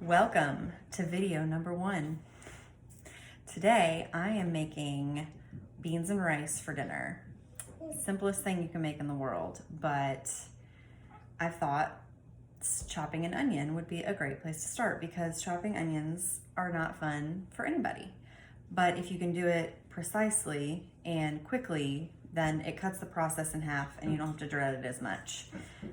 Welcome to video number 1. Today I am making beans and rice for dinner. Simplest thing you can make in the world, but I thought chopping an onion would be a great place to start because chopping onions are not fun for anybody. But if you can do it precisely and quickly, then it cuts the process in half and you don't have to dread it as much.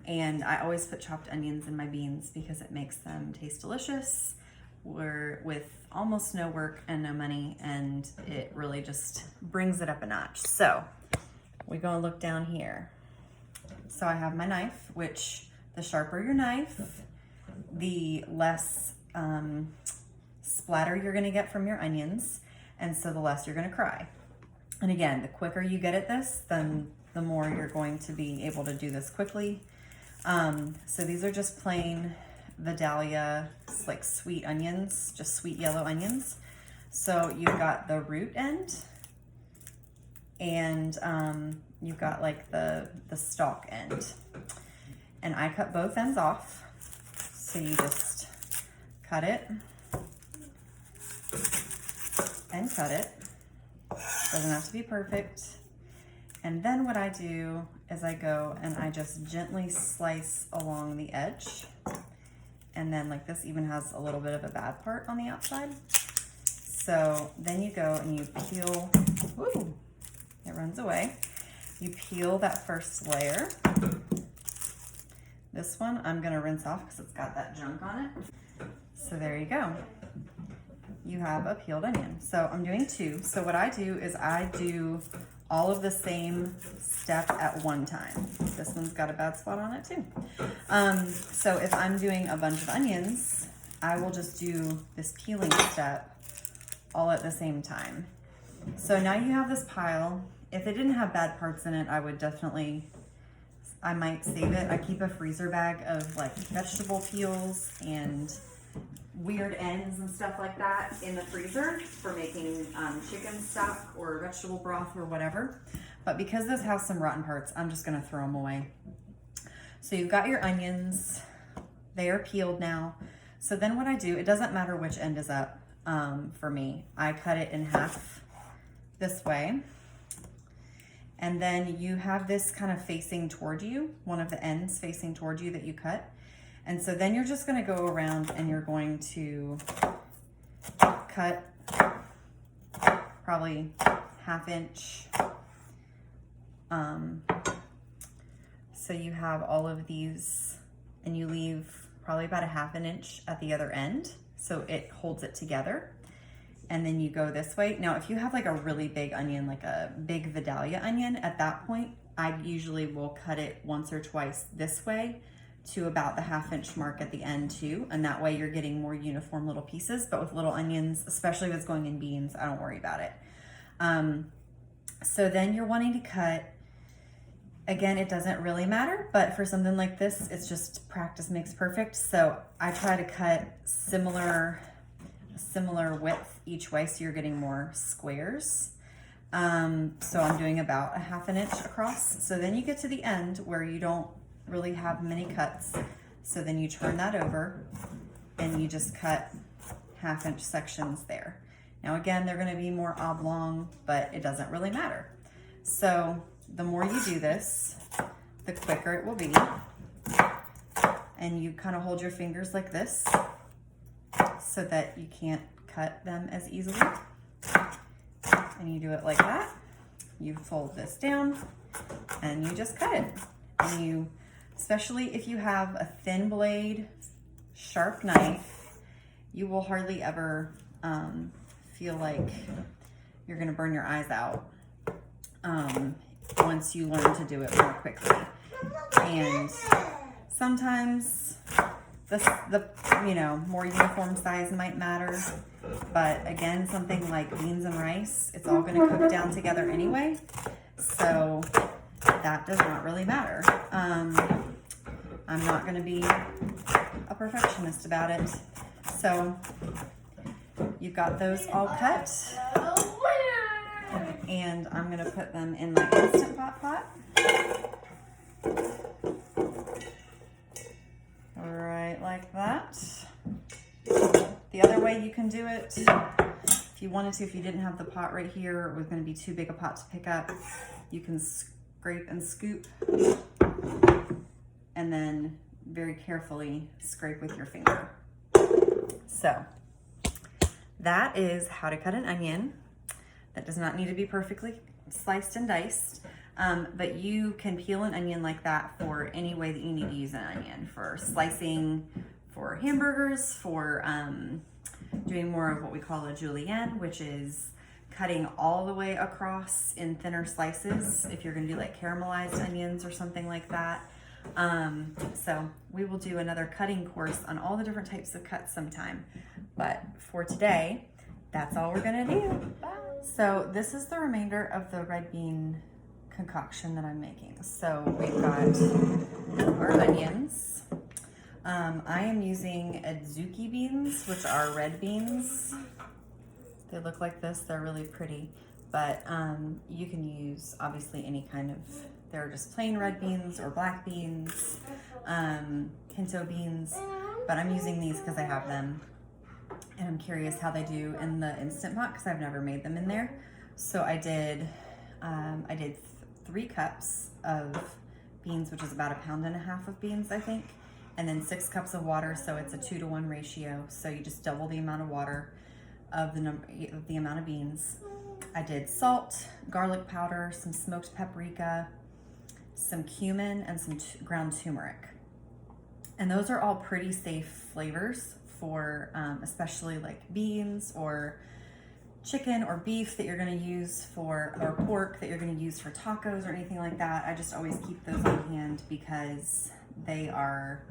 And I always put chopped onions in my beans because it makes them taste delicious. We're with almost no work and no money, and it really just brings it up a notch. So we're gonna look down here. So I have my knife, which the sharper your knife, the less splatter you're gonna get from your onions, and so the less you're gonna cry. And again, the quicker you get at this, then the more you're going to be able to do this quickly. So these are just plain Vidalia, like sweet onions, just sweet yellow onions. So you've got the root end and you've got like the stalk end. And I cut both ends off. So you just cut it and cut it. Doesn't have to be perfect. And then what I do is I go and I just gently slice along the edge. And then like this even has a little bit of a bad part on the outside. So then you go and you peel, woo, it runs away. You peel that first layer. This one I'm gonna rinse off because it's got that junk on it. So there you go. You have a peeled onion. So I'm doing 2. So what I do is I do all of the same step at one time. This one's got a bad spot on it too. So if I'm doing a bunch of onions, I will just do this peeling step all at the same time. So now you have this pile. If it didn't have bad parts in it, I might save it. I keep a freezer bag of like vegetable peels and weird ends and stuff like that in the freezer for making chicken stock or vegetable broth or whatever. But because this has some rotten parts, I'm just gonna throw them away. So you've got your onions, they are peeled now. So then what I do, it doesn't matter which end is up for me. I cut it in half this way. And then you have this kind of facing toward you, one of the ends facing toward you that you cut. And so then you're just gonna go around and you're going to cut probably 1/2 inch. So you have all of these and you leave probably about 1/2 inch at the other end. So it holds it together. And then you go this way. Now, if you have like a really big onion, like a big Vidalia onion, at that point, I usually will cut it once or twice this way to about the 1/2 inch mark at the end too. And that way you're getting more uniform little pieces. But with little onions, especially if it's going in beans, I don't worry about it. So then you're wanting to cut, again, it doesn't really matter, but for something like this, it's just practice makes perfect. So I try to cut similar width each way so you're getting more squares. So I'm doing about 1/2 inch across. So then you get to the end where you don't really have many cuts. So then you turn that over and you just cut 1/2 inch sections there. Now again, they're gonna be more oblong, but it doesn't really matter. So the more you do this, the quicker it will be. And you kind of hold your fingers like this so that you can't cut them as easily. And you do it like that. You fold this down and you just cut it. And you, especially if you have a thin blade, sharp knife, you will hardly ever feel like you're gonna burn your eyes out once you learn to do it more quickly. And sometimes the more uniform size might matter, but again, something like beans and rice, it's all gonna cook down together anyway, so that does not really matter. I'm not gonna be a perfectionist about it. So you've got those all cut, and I'm gonna put them in my Instapot pot. Right like that. way you can do it. If you wanted to, if you didn't have the pot right here, it was going to be too big a pot to pick up, you can scrape and scoop, and then very carefully scrape with your finger. So that is how to cut an onion. That does not need to be perfectly sliced and diced, but you can peel an onion like that for any way that you need to use an onion, for slicing, for hamburgers, for doing more of what we call a julienne, which is cutting all the way across in thinner slices if you're going to do like caramelized onions or something like that. So we will do another cutting course on all the different types of cuts sometime, but for today, that's all we're going to do. Bye. So this is the remainder of the red bean concoction that I'm making. So we've got our onions. I am using adzuki beans, which are red beans. They look like this. They're really pretty, but you can use obviously any kind of, they're just plain red beans or black beans, pinto beans, but I'm using these because I have them. And I'm curious how they do in the Instapot because I've never made them in there. So I did 3 cups of beans, which is about 1.5 pounds of beans, I think, and then 6 cups of water. So it's a 2-to-1 ratio. So you just double the amount of water of the amount of beans. I did salt, garlic powder, some smoked paprika, some cumin, and some ground turmeric. And those are all pretty safe flavors for especially like beans or chicken or beef that you're going to use for, or pork that you're going to use for tacos or anything like that. I just always keep those on hand because they are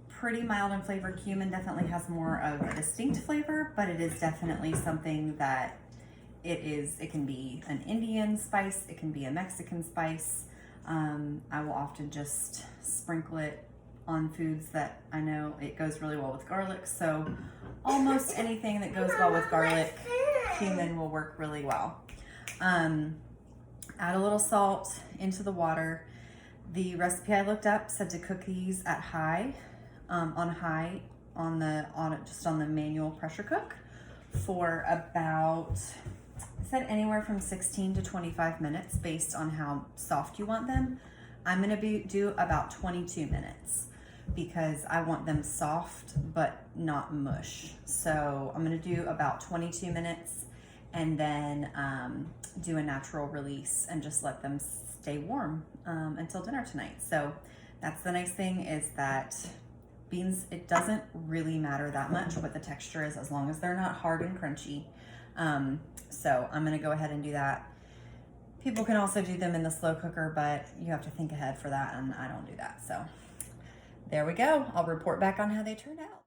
pretty mild in flavor. Cumin definitely has more of a distinct flavor, but it is definitely something that it can be an Indian spice, it can be a Mexican spice. I will often just sprinkle it on foods that I know it goes really well with garlic. So almost anything that goes well with garlic, cumin will work really well. Add a little salt into the water. The recipe I looked up said to cook these at high, on the manual pressure cook for about, it said anywhere from 16 to 25 minutes based on how soft you want them. I'm gonna do about 22 minutes because I want them soft but not mush. So I'm gonna do about 22 minutes and then do a natural release and just let them stay warm until dinner tonight. So that's the nice thing, is that beans, it doesn't really matter that much what the texture is as long as they're not hard and crunchy. So I'm gonna go ahead and do that. People can also do them in the slow cooker, but you have to think ahead for that, and I don't do that. So there we go. I'll report back on how they turned out.